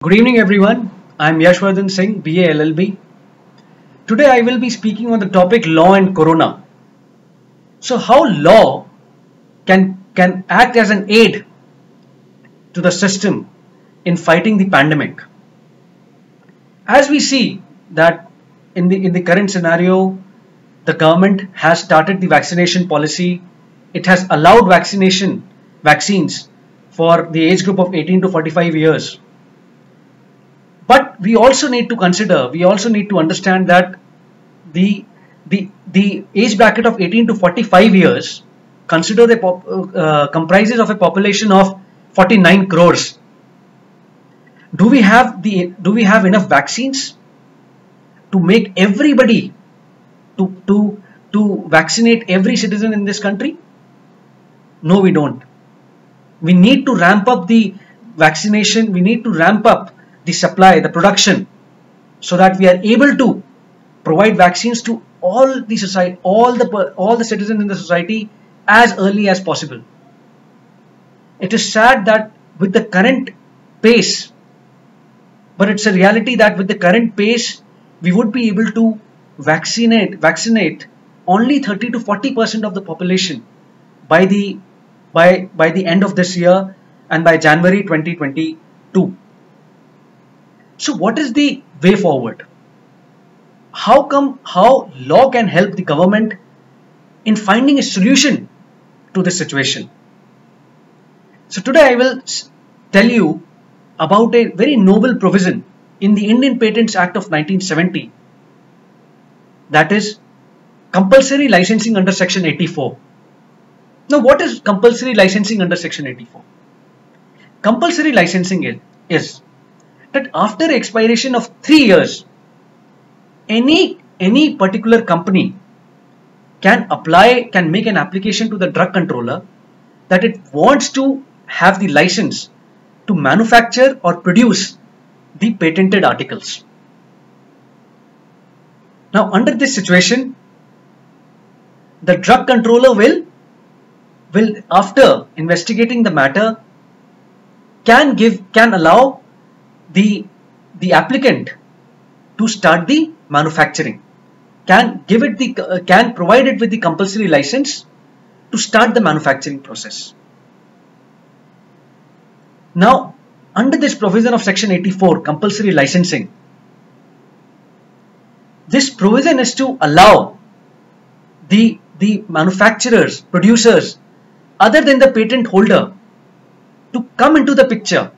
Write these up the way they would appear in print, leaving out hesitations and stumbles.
Good evening, everyone. I'm Yashwardhan Singh, BA LLB. Today, I will be speaking on the topic law and corona. So, how law can act as an aid to the system in fighting the pandemic. As we see that in the current scenario, the government has started the vaccination policy. It has allowed vaccines for the age group of 18 to 45 years. But we also need to consider, we also need to understand that the the age bracket of 18 to 45 years comprises of a population of 49 crores. Do we have enough vaccines to make everybody to vaccinate every citizen in this country? No, we don't. We need to ramp up the vaccination. We need to ramp up the supply, the production, so that we are able to provide vaccines to all the society, all the citizens in the society as early as possible. It is sad that with the current pace, but it's a reality that with the current pace, we would be able to vaccinate only 30 to 40% of the population by the end of this year and by January 2022. So what is the way forward? How law can help the government in finding a solution to this situation? So today I will tell you about a very noble provision in the Indian Patents Act of 1970, that is compulsory licensing under section 84. Now, what is compulsory licensing under section 84? Compulsory licensing is that after expiration of 3 years, any particular company can make an application to the drug controller that it wants to have the license to manufacture or produce the patented articles. Now, under this situation, the drug controller will after investigating the matter, can allow the applicant to start the manufacturing, can provide it with the compulsory license to start the manufacturing process. Now, under this provision of section 84, compulsory licensing, this provision is to allow the manufacturers, producers, other than the patent holder, to come into the picture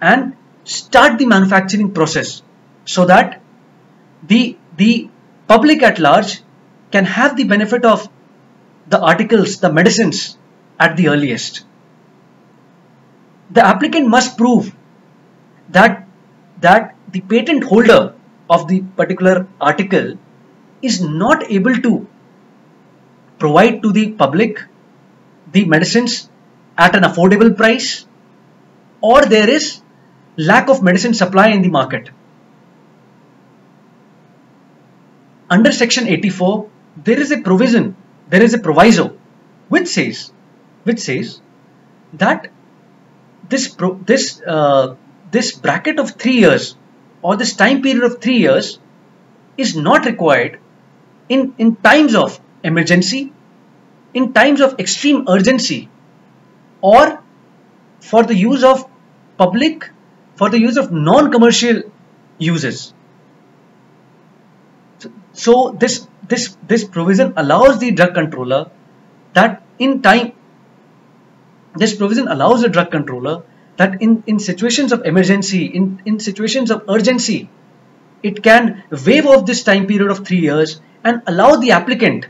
and start the manufacturing process, so that the public at large can have the benefit of the articles, the medicines at the earliest. The applicant must prove that the patent holder of the particular article is not able to provide to the public the medicines at an affordable price, or there is lack of medicine supply in the market. Under section 84, there is a proviso which says that this bracket of 3 years, or this time period of 3 years, is not required in times of emergency, in times of extreme urgency, or for the use of public, for the use of non-commercial uses. So this provision allows the drug controller that in situations of emergency, in situations of urgency, it can waive off this time period of 3 years and allow the applicant,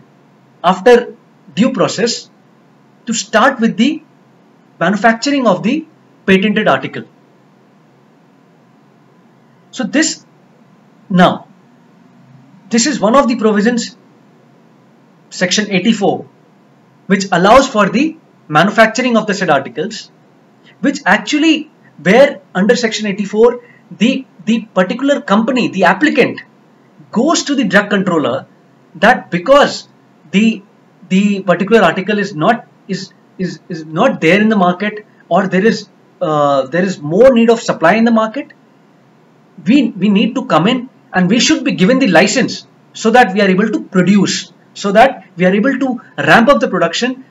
after due process, to start with the manufacturing of the patented article. So this is one of the provisions, section 84, which allows for the manufacturing of the said articles, which actually, where under section 84, the particular company, the applicant, goes to the drug controller that because the particular article is not there in the market, or there is more need of supply in the market, we need to come in and we should be given the license so that we are able to produce, so that we are able to ramp up the production,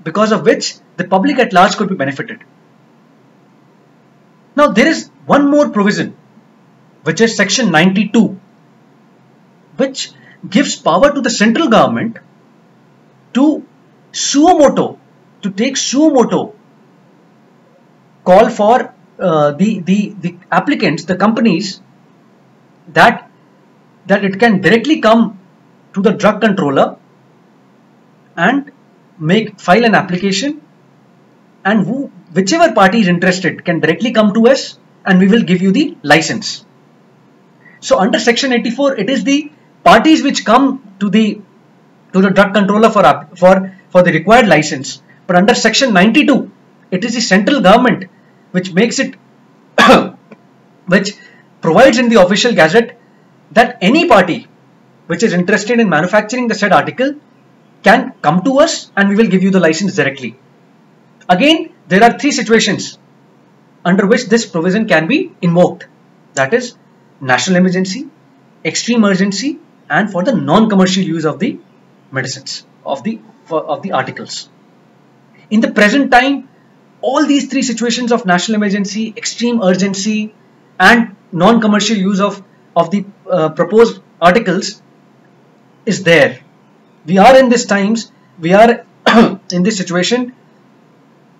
because of which the public at large could be benefited. Now there is one more provision, which is section 92, which gives power to the central government to take suo motu call for the applicants, the companies, that it can directly come to the drug controller and file an application, and whichever party is interested can directly come to us and we will give you the license. So under section 84, it is the parties which come to the drug controller for the required license, but under section 92, it is the central government which makes it which provides in the official gazette that any party which is interested in manufacturing the said article can come to us and we will give you the license directly. Again, there are three situations under which this provision can be invoked, that is national emergency, extreme urgency, and for the non-commercial use of the medicines, of the articles. In the present time, all these three situations of national emergency, extreme urgency, and non-commercial use of the proposed articles is there. We are in these times, we are in this situation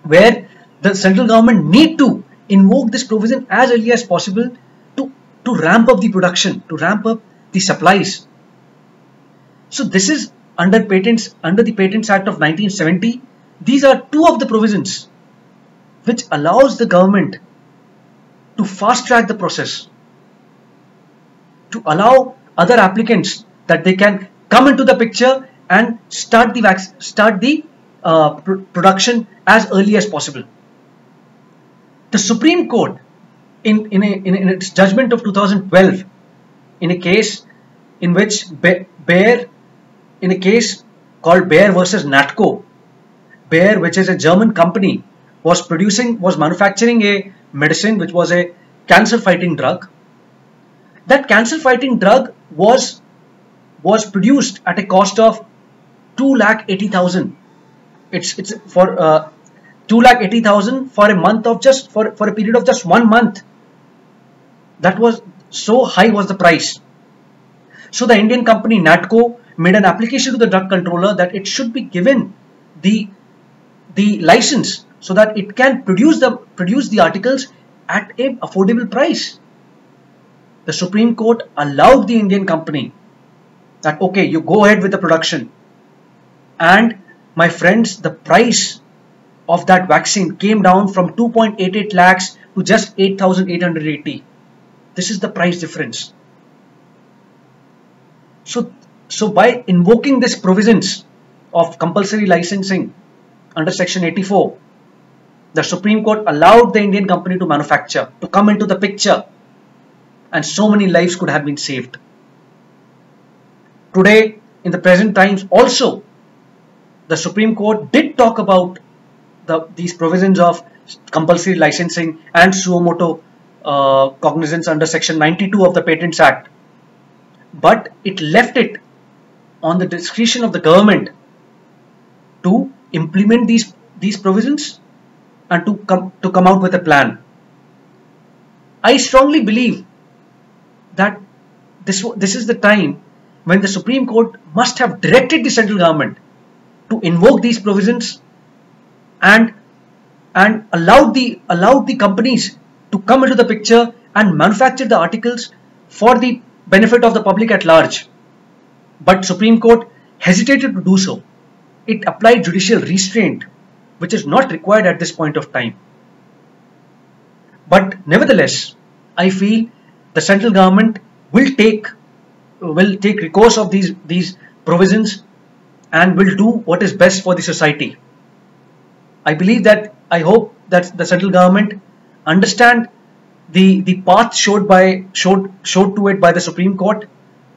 where the central government need to invoke this provision as early as possible to ramp up the production, to ramp up the supplies. So this is under the Patents Act of 1970. These are two of the provisions which allows the government to fast track the process, to allow other applicants that they can come into the picture and start the production as early as possible. The Supreme Court, in its judgment of 2012, in a case in which in a case called Bayer versus Natco, Bayer, which is a German company, was manufacturing a medicine which was a cancer-fighting drug. That cancer-fighting drug was produced at a cost of 2,80,000. It's for 2,80,000 for a month of for a period of just 1 month. That was so high was the price. So the Indian company Natco made an application to the drug controller that it should be given the license so that it can produce the articles at an affordable price. The Supreme Court allowed the Indian company that, okay, you go ahead with the production, and my friends, the price of that vaccine came down from 2.88 lakhs to just 8,880. This is the price difference. So by invoking these provisions of compulsory licensing under section 84, the Supreme Court allowed the Indian company to manufacture, to come into the picture, and so many lives could have been saved. Today, in the present times also, the Supreme Court did talk about these provisions of compulsory licensing and suo motu cognizance under section 92 of the Patents Act, but it left it on the discretion of the government to implement these provisions and to come out with a plan. I strongly believe that this is the time when the Supreme Court must have directed the central government to invoke these provisions and allowed the companies to come into the picture and manufacture the articles for the benefit of the public at large. But Supreme Court hesitated to do so. It applied judicial restraint, which is not required at this point of time. But nevertheless, I feel the central government will take recourse of these provisions and will do what is best for the society. I hope that the central government understand the path showed to it by the Supreme Court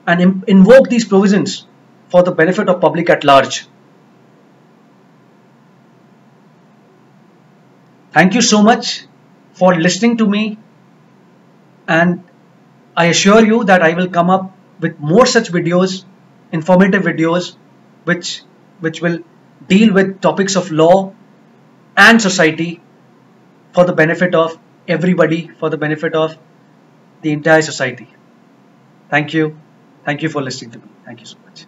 and invoke these provisions for the benefit of public at large. Thank you so much. for listening to me, and I assure you that I will come up with more such videos, informative videos, which will deal with topics of law and society for the benefit of everybody, for the benefit of the entire society. Thank you. Thank you for listening to me. Thank you so much.